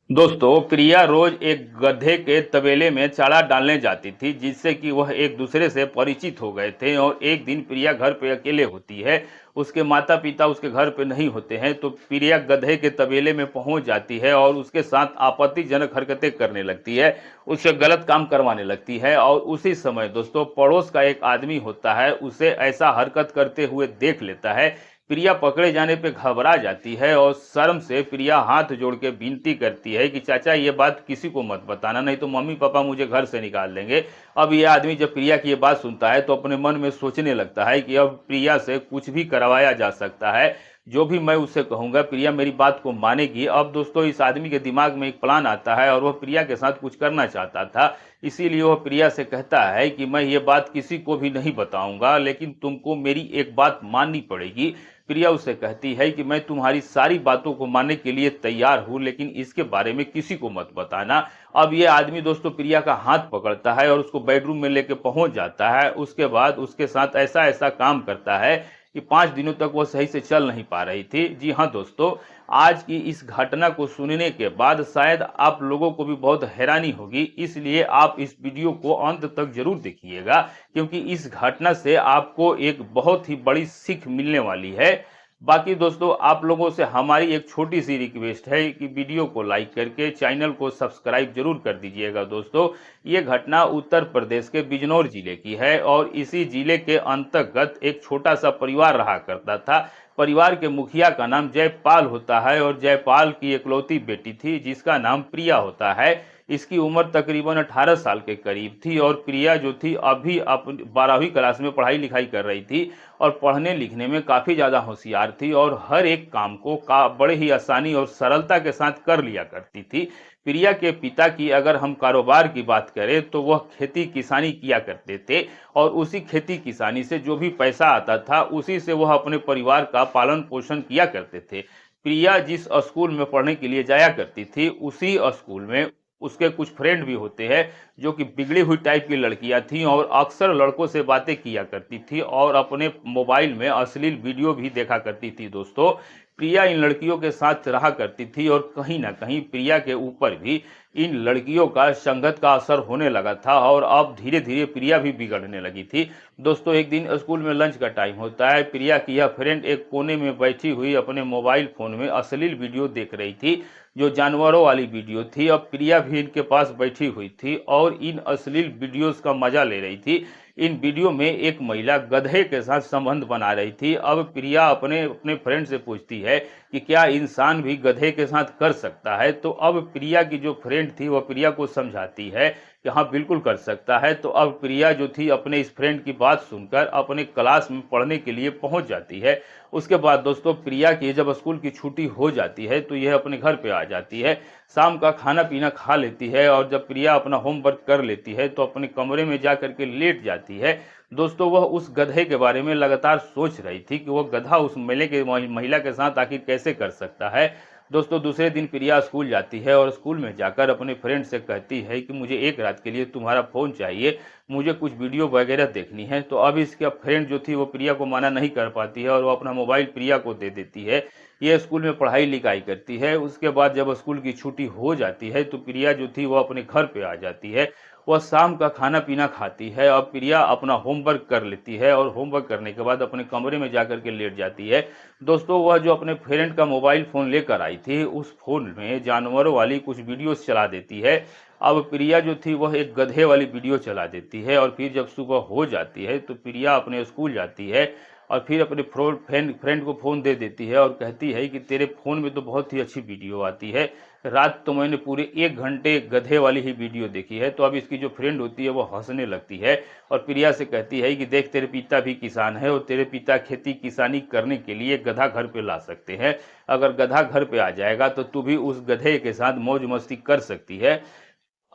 दोस्तों, प्रिया रोज एक गधे के तबेले में चारा डालने जाती थी, जिससे कि वह एक दूसरे से परिचित हो गए थे। और एक दिन प्रिया घर पे अकेले होती है, उसके माता पिता उसके घर पे नहीं होते हैं। तो प्रिया गधे के तबेले में पहुंच जाती है और उसके साथ आपत्तिजनक हरकतें करने लगती है, उससे गलत काम करवाने लगती है। और उसी समय दोस्तों, पड़ोस का एक आदमी होता है, उसे ऐसा हरकत करते हुए देख लेता है। प्रिया पकड़े जाने पे घबरा जाती है और शर्म से प्रिया हाथ जोड़ के विनती करती है कि चाचा, ये बात किसी को मत बताना, नहीं तो मम्मी पापा मुझे घर से निकाल देंगे। अब ये आदमी जब प्रिया की ये बात सुनता है तो अपने मन में सोचने लगता है कि अब प्रिया से कुछ भी करवाया जा सकता है, जो भी मैं उससे कहूंगा प्रिया मेरी बात को मानेगी। अब दोस्तों, इस आदमी के दिमाग में एक प्लान आता है और वह प्रिया के साथ कुछ करना चाहता था। इसीलिए वह प्रिया से कहता है कि मैं ये बात किसी को भी नहीं बताऊंगा, लेकिन तुमको मेरी एक बात माननी पड़ेगी। प्रिया उससे कहती है कि मैं तुम्हारी सारी बातों को मानने के लिए तैयार हूं, लेकिन इसके बारे में किसी को मत बताना। अब ये आदमी दोस्तों प्रिया का हाथ पकड़ता है और उसको बेडरूम में लेके पहुंच जाता है। उसके बाद उसके साथ ऐसा ऐसा काम करता है कि 5 दिनों तक वो सही से चल नहीं पा रही थी। जी हाँ दोस्तों, आज की इस घटना को सुनने के बाद शायद आप लोगों को भी बहुत हैरानी होगी, इसलिए आप इस वीडियो को अंत तक जरूर देखिएगा, क्योंकि इस घटना से आपको एक बहुत ही बड़ी सीख मिलने वाली है। बाकी दोस्तों, आप लोगों से हमारी एक छोटी सी रिक्वेस्ट है कि वीडियो को लाइक करके चैनल को सब्सक्राइब जरूर कर दीजिएगा। दोस्तों, ये घटना उत्तर प्रदेश के बिजनौर जिले की है और इसी जिले के अंतर्गत एक छोटा सा परिवार रहा करता था। परिवार के मुखिया का नाम जयपाल होता है और जयपाल की इकलौती बेटी थी जिसका नाम प्रिया होता है। इसकी उम्र तकरीबन 18 साल के करीब थी और प्रिया जो थी अभी अपनी 12वीं क्लास में पढ़ाई लिखाई कर रही थी और पढ़ने लिखने में काफ़ी ज़्यादा होशियार थी और हर एक काम को बड़े ही आसानी और सरलता के साथ कर लिया करती थी। प्रिया के पिता की अगर हम कारोबार की बात करें तो वह खेती किसानी किया करते थे और उसी खेती किसानी से जो भी पैसा आता था उसी से वह अपने परिवार का पालन पोषण किया करते थे। प्रिया जिस स्कूल में पढ़ने के लिए जाया करती थी उसी स्कूल में उसके कुछ फ्रेंड भी होते हैं जो कि बिगड़ी हुई टाइप की लड़कियां थीं और अक्सर लड़कों से बातें किया करती थी और अपने मोबाइल में अश्लील वीडियो भी देखा करती थी। दोस्तों, प्रिया इन लड़कियों के साथ रहा करती थी और कहीं ना कहीं प्रिया के ऊपर भी इन लड़कियों का संगत का असर होने लगा था और अब धीरे धीरे प्रिया भी बिगड़ने लगी थी। दोस्तों, एक दिन स्कूल में लंच का टाइम होता है। प्रिया की यह फ्रेंड एक कोने में बैठी हुई अपने मोबाइल फोन में अश्लील वीडियो देख रही थी, जो जानवरों वाली वीडियो थी। अब प्रिया भी इनके पास बैठी हुई थी और इन अश्लील वीडियोस का मजा ले रही थी। इन वीडियो में एक महिला गधे के साथ संबंध बना रही थी। अब प्रिया अपने अपने फ्रेंड से पूछती है कि क्या इंसान भी गधे के साथ कर सकता है। तो अब प्रिया की जो फ्रेंड थी वह प्रिया को समझाती है कि हाँ बिल्कुल कर सकता है। तो अब प्रिया जो थी अपने इस फ्रेंड की बात सुनकर अपने क्लास में पढ़ने के लिए पहुंच जाती है। उसके बाद दोस्तों, प्रिया की जब स्कूल की छुट्टी हो जाती है तो यह अपने घर पे आ जाती है, शाम का खाना पीना खा लेती है और जब प्रिया अपना होमवर्क कर लेती है तो अपने कमरे में जा करके लेट जाती है। दोस्तों, वह उस गधे के बारे में लगातार सोच रही थी कि वह गधा उस महिला के साथ आखिर कैसे कर सकता है। दोस्तों, दूसरे दिन प्रिया स्कूल जाती है और स्कूल में जाकर अपने फ्रेंड से कहती है कि मुझे एक रात के लिए तुम्हारा फ़ोन चाहिए, मुझे कुछ वीडियो वगैरह देखनी है। तो अब इसका फ्रेंड जो थी वो प्रिया को मना नहीं कर पाती है और वो अपना मोबाइल प्रिया को दे देती है। ये स्कूल में पढ़ाई लिखाई करती है। उसके बाद जब स्कूल की छुट्टी हो जाती है तो प्रिया जो थी वो अपने घर पे आ जाती है। वह शाम का खाना पीना खाती है और प्रिया अपना होमवर्क कर लेती है और होमवर्क करने के बाद अपने कमरे में जाकर के लेट जाती है। दोस्तों, वह जो अपने फ्रेंड का मोबाइल फ़ोन लेकर आई थी उस फ़ोन में जानवरों वाली कुछ वीडियोस चला देती है। अब प्रिया जो थी वह एक गधे वाली वीडियो चला देती है और फिर जब सुबह हो जाती है तो प्रिया अपने स्कूल जाती है और फिर अपने फ्रेंड को फ़ोन दे देती है और कहती है कि तेरे फ़ोन में तो बहुत ही अच्छी वीडियो आती है, रात तो मैंने पूरे 1 घंटे गधे वाली ही वीडियो देखी है। तो अब इसकी जो फ्रेंड होती है वो हंसने लगती है और प्रिया से कहती है कि देख, तेरे पिता भी किसान है और तेरे पिता खेती किसानी करने के लिए गधा घर पे ला सकते हैं। अगर गधा घर पे आ जाएगा तो तू भी उस गधे के साथ मौज मस्ती कर सकती है।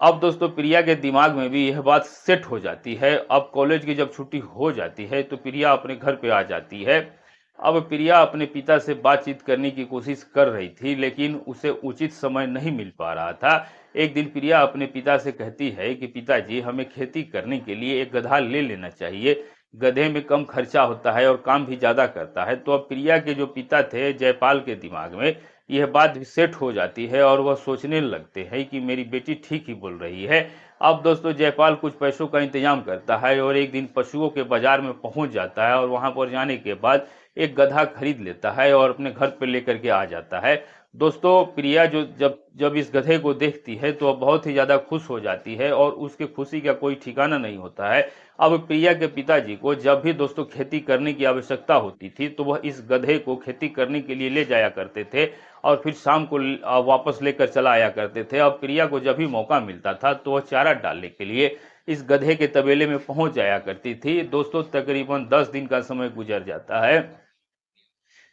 अब दोस्तों, प्रिया के दिमाग में भी यह बात सेट हो जाती है। अब कॉलेज की जब छुट्टी हो जाती है तो प्रिया अपने घर पे आ जाती है। अब प्रिया अपने पिता से बातचीत करने की कोशिश कर रही थी, लेकिन उसे उचित समय नहीं मिल पा रहा था। एक दिन प्रिया अपने पिता से कहती है कि पिताजी, हमें खेती करने के लिए एक गधा ले लेना चाहिए, गधे में कम खर्चा होता है और काम भी ज़्यादा करता है। तो अब प्रिया के जो पिता थे जयपाल के दिमाग में यह बात सेट हो जाती है और वह सोचने लगते हैं कि मेरी बेटी ठीक ही बोल रही है। अब दोस्तों जयपाल कुछ पैसों का इंतजाम करता है और एक दिन पशुओं के बाजार में पहुंच जाता है और वहां पर जाने के बाद एक गधा खरीद लेता है और अपने घर पर लेकर के आ जाता है। दोस्तों प्रिया जो जब जब इस गधे को देखती है तो वह बहुत ही ज्यादा खुश हो जाती है और उसकी खुशी का कोई ठिकाना नहीं होता है। अब प्रिया के पिताजी को जब भी दोस्तों खेती करने की आवश्यकता होती थी तो वह इस गधे को खेती करने के लिए ले जाया करते थे और फिर शाम को वापस लेकर चला आया करते थे। अब प्रिया को जब भी मौका मिलता था तो वह चारा डालने के लिए इस गधे के तबेले में पहुंच जाया करती थी। दोस्तों तकरीबन 10 दिन का समय गुजर जाता है।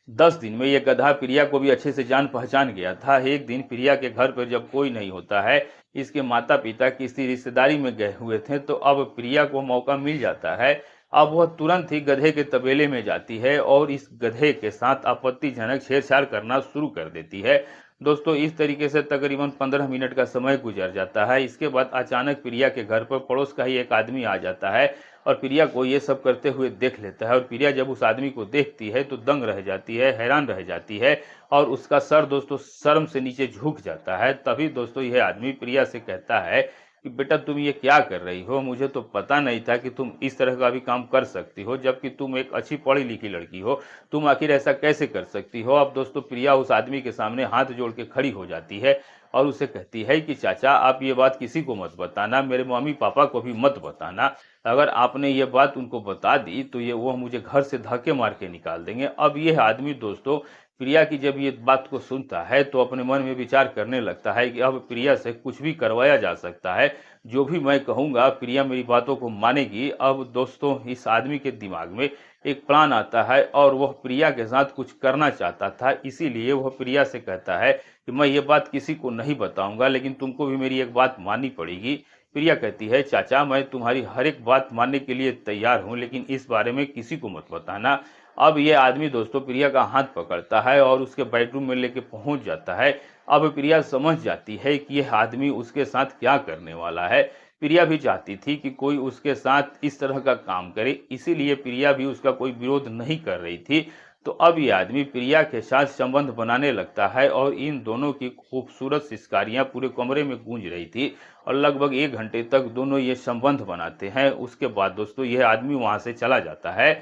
10 दिन में यह गधा प्रिया को भी अच्छे से जान पहचान गया था। एक दिन प्रिया के घर पर जब कोई नहीं होता है, इसके माता पिता किसी रिश्तेदारी में गए हुए थे, तो अब प्रिया को मौका मिल जाता है। अब वह तुरंत ही गधे के तबेले में जाती है और इस गधे के साथ आपत्तिजनक छेड़छाड़ करना शुरू कर देती है। दोस्तों इस तरीके से तकरीबन 15 मिनट का समय गुजर जाता है। इसके बाद अचानक प्रिया के घर पर पड़ोस का ही एक आदमी आ जाता है और प्रिया को ये सब करते हुए देख लेता है और प्रिया जब उस आदमी को देखती है तो दंग रह जाती है, हैरान रह जाती है और उसका सर दोस्तों शर्म से नीचे झुक जाता है। तभी दोस्तों यह आदमी प्रिया से कहता है कि बेटा तुम ये क्या कर रही हो, मुझे तो पता नहीं था कि तुम इस तरह का भी काम कर सकती हो, जबकि तुम एक अच्छी पढ़ी लिखी लड़की हो, तुम आखिर ऐसा कैसे कर सकती हो। अब दोस्तों प्रिया उस आदमी के सामने हाथ जोड़ के खड़ी हो जाती है और उसे कहती है कि चाचा आप ये बात किसी को मत बताना, मेरे मम्मी पापा को भी मत बताना, अगर आपने ये बात उनको बता दी तो वो मुझे घर से धक्के मार के निकाल देंगे। अब यह आदमी दोस्तों प्रिया की जब ये बात को सुनता है तो अपने मन में विचार करने लगता है कि अब प्रिया से कुछ भी करवाया जा सकता है, जो भी मैं कहूंगा प्रिया मेरी बातों को मानेगी। अब दोस्तों इस आदमी के दिमाग में एक प्लान आता है और वह प्रिया के साथ कुछ करना चाहता था, इसीलिए वह प्रिया से कहता है कि मैं ये बात किसी को नहीं बताऊंगा, लेकिन तुमको भी मेरी एक बात माननी पड़ेगी। प्रिया कहती है चाचा मैं तुम्हारी हर एक बात मानने के लिए तैयार हूं, लेकिन इस बारे में किसी को मत बताना। अब ये आदमी दोस्तों प्रिया का हाथ पकड़ता है और उसके बेडरूम में लेके पहुंच जाता है। अब प्रिया समझ जाती है कि यह आदमी उसके साथ क्या करने वाला है। प्रिया भी चाहती थी कि कोई उसके साथ इस तरह का काम करे, इसीलिए प्रिया भी उसका कोई विरोध नहीं कर रही थी। तो अब ये आदमी प्रिया के साथ संबंध बनाने लगता है और इन दोनों की खूबसूरत सिसकारियां पूरे कमरे में गूंज रही थी और लगभग 1 घंटे तक दोनों ये संबंध बनाते हैं। उसके बाद दोस्तों यह आदमी वहां से चला जाता है।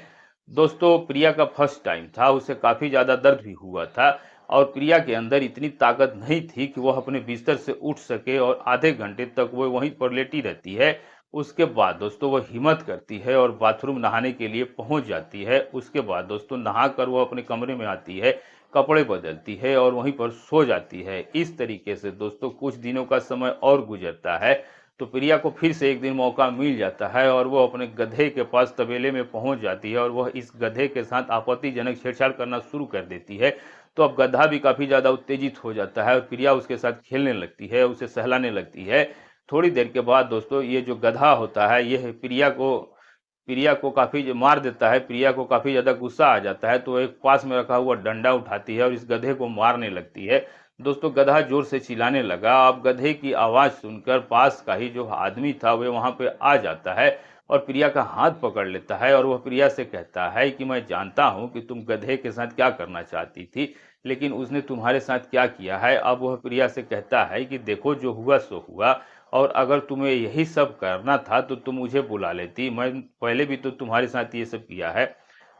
दोस्तों प्रिया का फर्स्ट टाइम था, उसे काफी ज्यादा दर्द भी हुआ था और प्रिया के अंदर इतनी ताकत नहीं थी कि वह अपने बिस्तर से उठ सके और आधे घंटे तक वो वहीं पर लेटी रहती है। उसके बाद दोस्तों वह हिम्मत करती है और बाथरूम नहाने के लिए पहुंच जाती है। उसके बाद दोस्तों नहाकर वो अपने कमरे में आती है, कपड़े बदलती है और वहीं पर सो जाती है। इस तरीके से दोस्तों कुछ दिनों का समय और गुजरता है तो प्रिया को फिर से एक दिन मौका मिल जाता है और वो अपने गधे के पास तबेले में पहुंच जाती है और वह इस गधे के साथ आपत्तिजनक छेड़छाड़ करना शुरू कर देती है। तो अब गधा भी काफी ज्यादा उत्तेजित हो जाता है और प्रिया उसके साथ खेलने लगती है, उसे सहलाने लगती है। थोड़ी देर के बाद दोस्तों ये जो गधा होता है यह प्रिया को काफी मार देता है। प्रिया को काफी ज्यादा गुस्सा आ जाता है तो एक पास में रखा हुआ डंडा उठाती है और इस गधे को मारने लगती है। दोस्तों गधा जोर से चिल्लाने लगा। अब गधे की आवाज सुनकर पास का ही जो आदमी था वह वहां पे आ जाता है और प्रिया का हाथ पकड़ लेता है और वह प्रिया से कहता है कि मैं जानता हूं कि तुम गधे के साथ क्या करना चाहती थी, लेकिन उसने तुम्हारे साथ क्या किया है। अब वह प्रिया से कहता है कि देखो जो हुआ सो हुआ और अगर तुम्हें यही सब करना था तो तुम मुझे बुला लेती, मैं पहले भी तो तुम्हारे साथ ये सब किया है।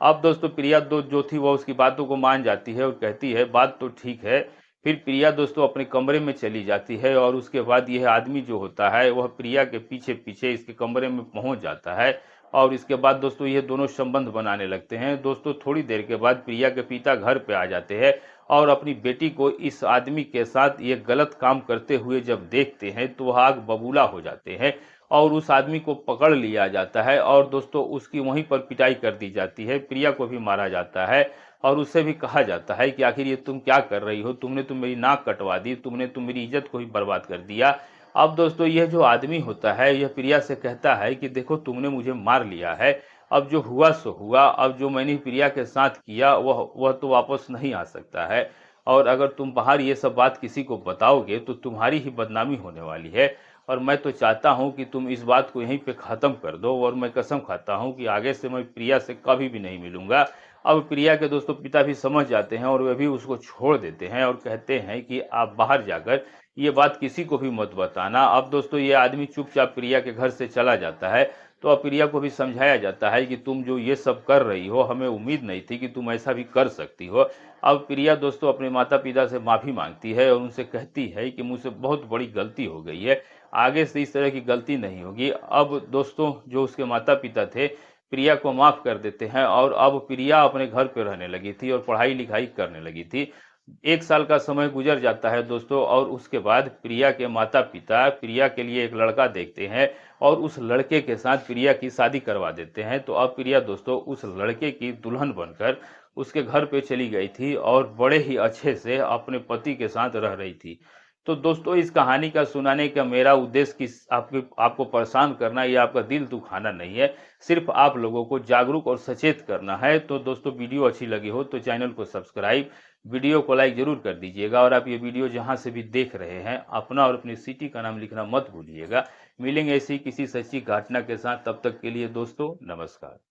अब दोस्तों प्रिया जो थी वह उसकी बातों को मान जाती है और कहती है बात तो ठीक है। फिर प्रिया दोस्तों अपने कमरे में चली जाती है और उसके बाद यह आदमी जो होता है वह प्रिया के पीछे पीछे इसके कमरे में पहुंच जाता है और इसके बाद दोस्तों ये दोनों संबंध बनाने लगते हैं। दोस्तों थोड़ी देर के बाद प्रिया के पिता घर पे आ जाते हैं और अपनी बेटी को इस आदमी के साथ ये गलत काम करते हुए जब देखते हैं तो वह आग बबूला हो जाते हैं और उस आदमी को पकड़ लिया जाता है और दोस्तों उसकी वहीं पर पिटाई कर दी जाती है। प्रिया को भी मारा जाता है और उससे भी कहा जाता है कि आखिर ये तुम क्या कर रही हो, तुमने तो मेरी नाक कटवा दी, तुमने तो मेरी इज्जत को ही बर्बाद कर दिया। अब दोस्तों यह जो आदमी होता है यह प्रिया से कहता है कि देखो तुमने मुझे मार लिया है, अब जो हुआ सो हुआ, अब जो मैंने प्रिया के साथ किया वह तो वापस नहीं आ सकता है और अगर तुम बाहर ये सब बात किसी को बताओगे तो तुम्हारी ही बदनामी होने वाली है। और मैं तो चाहता हूँ कि तुम इस बात को यहीं पे ख़त्म कर दो और मैं कसम खाता हूँ कि आगे से मैं प्रिया से कभी भी नहीं मिलूँगा। अब प्रिया के दोस्तों पिता भी समझ जाते हैं और वे भी उसको छोड़ देते हैं और कहते हैं कि आप बाहर जाकर ये बात किसी को भी मत बताना। अब दोस्तों ये आदमी चुपचाप प्रिया के घर से चला जाता है। तो अब प्रिया को भी समझाया जाता है कि तुम जो ये सब कर रही हो, हमें उम्मीद नहीं थी कि तुम ऐसा भी कर सकती हो। अब प्रिया दोस्तों अपने माता-पिता से माफ़ी माँगती है और उनसे कहती है कि मुझसे बहुत बड़ी गलती हो गई है, आगे से इस तरह की गलती नहीं होगी। अब दोस्तों जो उसके माता-पिता थे, प्रिया को माफ़ कर देते हैं और अब प्रिया अपने घर पे रहने लगी थी और पढ़ाई-लिखाई करने लगी थी। 1 साल का समय गुज़र जाता है दोस्तों और उसके बाद प्रिया के माता-पिता प्रिया के लिए एक लड़का देखते हैं और उस लड़के के साथ प्रिया की शादी करवा देते हैं। तो अब प्रिया दोस्तों उस लड़के की दुल्हन बनकर उसके घर पे चली गई थी और बड़े ही अच्छे से अपने पति के साथ रह रही थी। तो दोस्तों इस कहानी का सुनाने का मेरा उद्देश्य आपको परेशान करना या आपका दिल दुखाना नहीं है, सिर्फ़ आप लोगों को जागरूक और सचेत करना है। तो दोस्तों वीडियो अच्छी लगी हो तो चैनल को सब्सक्राइब, वीडियो को लाइक ज़रूर कर दीजिएगा और आप ये वीडियो जहाँ से भी देख रहे हैं, अपना और अपनी सिटी का नाम लिखना मत भूलिएगा। मिलेंगे ऐसी किसी सच्ची घटना के साथ, तब तक के लिए दोस्तों नमस्कार।